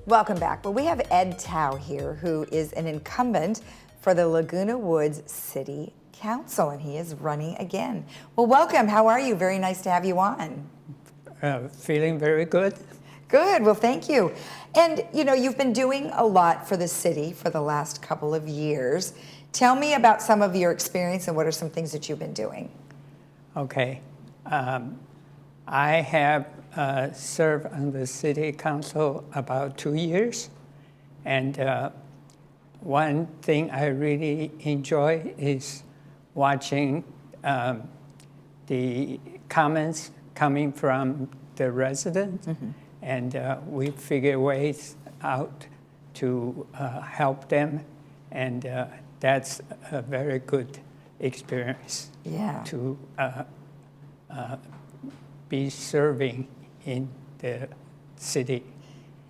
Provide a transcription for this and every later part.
Welcome back. Well, we have Ed Tao here, who is an incumbent for the Laguna Woods City Council, and he is running again. Well, welcome. How are you? Very nice to have you on. Feeling very good. Good. Well, thank you. And, you know, you've been doing a lot for the city for the last couple of years. Tell me about some of your experience and what are some things that you've been doing? Okay. I have served on the city council about 2 years. And one thing I really enjoy is watching the comments coming from the residents. Mm-hmm. And we figure ways out to help them. And that's a very good experience. Yeah. To be serving in the city.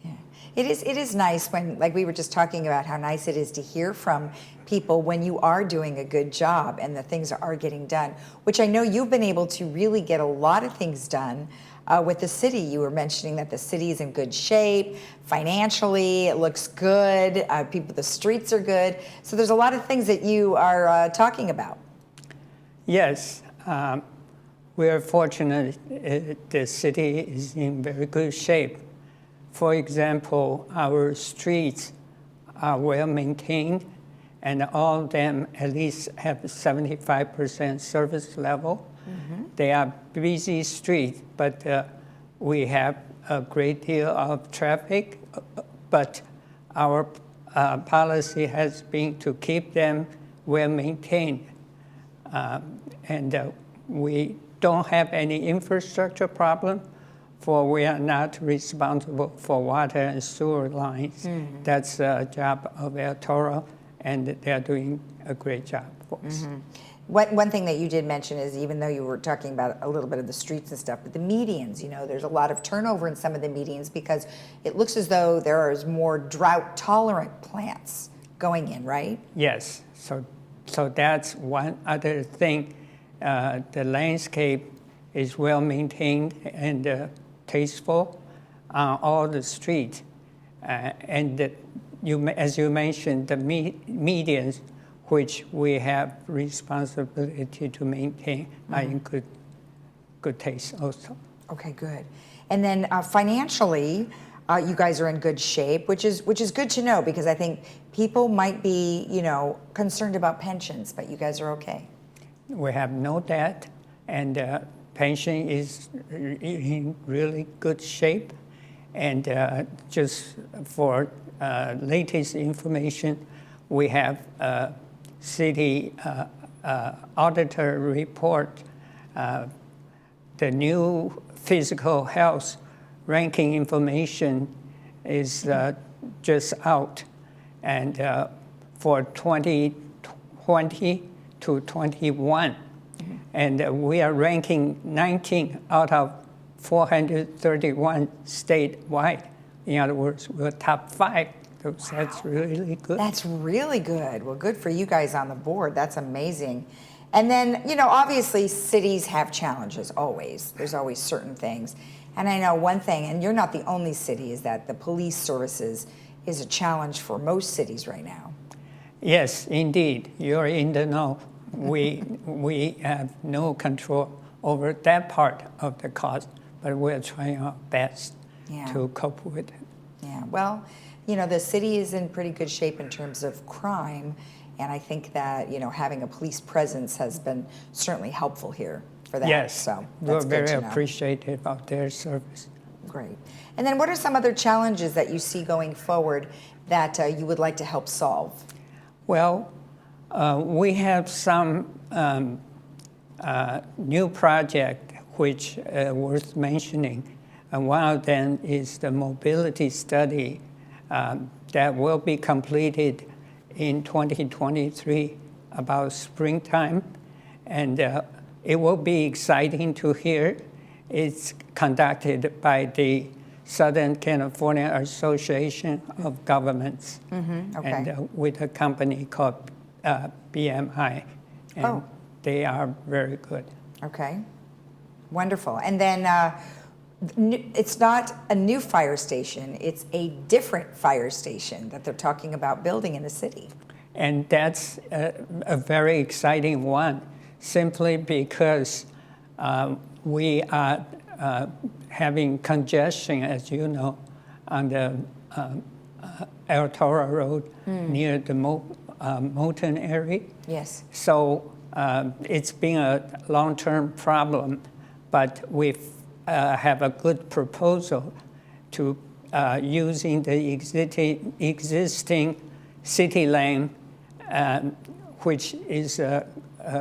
Yeah. It is nice when, like we were just talking about, how nice it is to hear from people when you are doing a good job and the things are getting done, which I know you've been able to really get a lot of things done with the city. You were mentioning that the city is in good shape financially. It looks good. The streets are good. So there's a lot of things that you are talking about. Yes. We are fortunate the city is in very good shape. For example, our streets are well maintained, and all of them at least have 75% service level. Mm-hmm. They are busy streets, but we have a great deal of traffic, but our policy has been to keep them well maintained. And we don't have any infrastructure problem, for we are not responsible for water and sewer lines. Mm-hmm. That's a job of El Toro, and they're doing a great job for us. Mm-hmm. One thing that you did mention is, even though you were talking about a little bit of the streets and stuff, but the medians, you know, there's a lot of turnover in some of the medians because it looks as though there is more drought-tolerant plants going in, right? Yes, so that's one other thing. The landscape is well maintained and tasteful on all the streets. And as you mentioned, the medians, which we have responsibility to maintain, are in good taste also. Okay, good. And then financially, you guys are in good shape, which is good to know, because I think people might be, you know, concerned about pensions, but you guys are okay. We have no debt, and pension is in really good shape. And just for latest information, we have a city auditor report. The new physical health ranking information is just out, and for 2020 to 21, and we are ranking 19 out of 431 statewide. In other words, we're top 5. So wow. That's really good. That's really good. Well, good for you guys on the board. That's amazing. And then, you know, obviously cities have challenges always. There's always certain things. And I know one thing, and you're not the only city, is that the police services is a challenge for most cities right now. Yes, indeed. You're in the know. We have no control over that part of the cost, but we're trying our best to cope with it. Yeah, well, you know, the city is in pretty good shape in terms of crime, and I think that, you know, having a police presence has been certainly helpful here for that. Yes, so we're very appreciative of their service. Great. And then what are some other challenges that you see going forward that you would like to help solve? Well, we have some new project which worth mentioning. And one of them is the mobility study that will be completed in 2023, about springtime. And it will be exciting to hear. It's conducted by the Southern California Association of Governments, and with a company called BMI, and they are very good. Okay, wonderful. And then It's not a new fire station, it's a different fire station that they're talking about building in the city. And that's a very exciting one, simply because we are having congestion, as you know, on the El Toro Road near the Moulton area. Yes. So it's been a long-term problem, but we have a good proposal to using the existing city lane, which is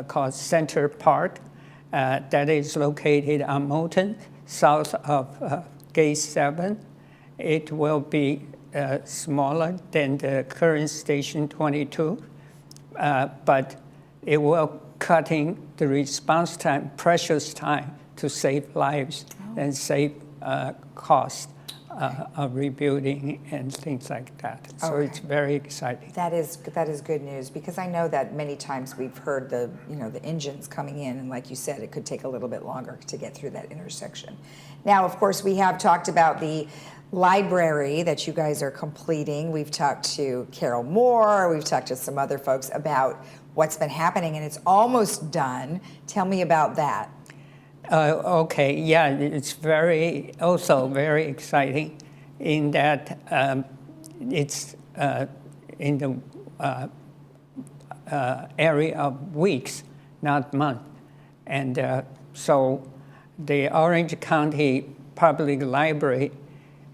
called Center Park, that is located on Moulton, south of Gate 7. It will be smaller than the current Station 22, but it will cutting the response time, precious time, to save lives and save cost of rebuilding and things like that. So it's very exciting. That is good news, because I know that many times we've heard the engines coming in, and like you said, it could take a little bit longer to get through that intersection. Now, of course, we have talked about the library that you guys are completing. We've talked to Carol Moore, we've talked to some other folks about what's been happening, and it's almost done. Tell me about that. Okay, yeah, it's also very exciting in that it's in the area of weeks, not months. And so the Orange County Public Library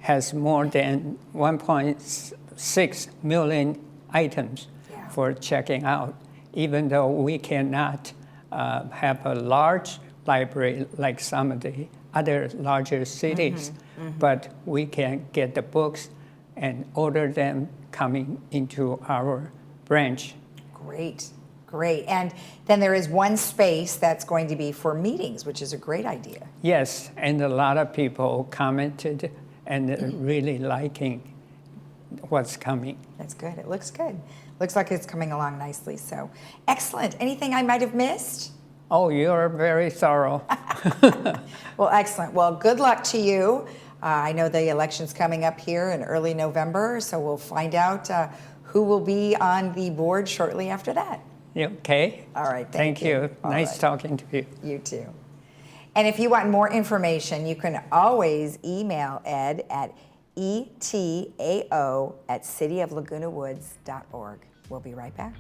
has more than 1.6 million items for checking out, even though we cannot have a large library like some of the other larger cities, but we can get the books and order them coming into our branch. Great, great. And then there is one space that's going to be for meetings, which is a great idea. Yes, and a lot of people commented and really liking what's coming. That's good. It looks good. Looks like it's coming along nicely. So excellent. Anything I might have missed? Oh, you're very thorough. Well, excellent. Well, good luck to you. I know the election's coming up here in early November, so we'll find out who will be on the board shortly after that. Okay. All right. Thank you. All Nice right. talking to you. You too. And if you want more information, you can always email Ed at etao@cityoflagunawoods.org. We'll be right back.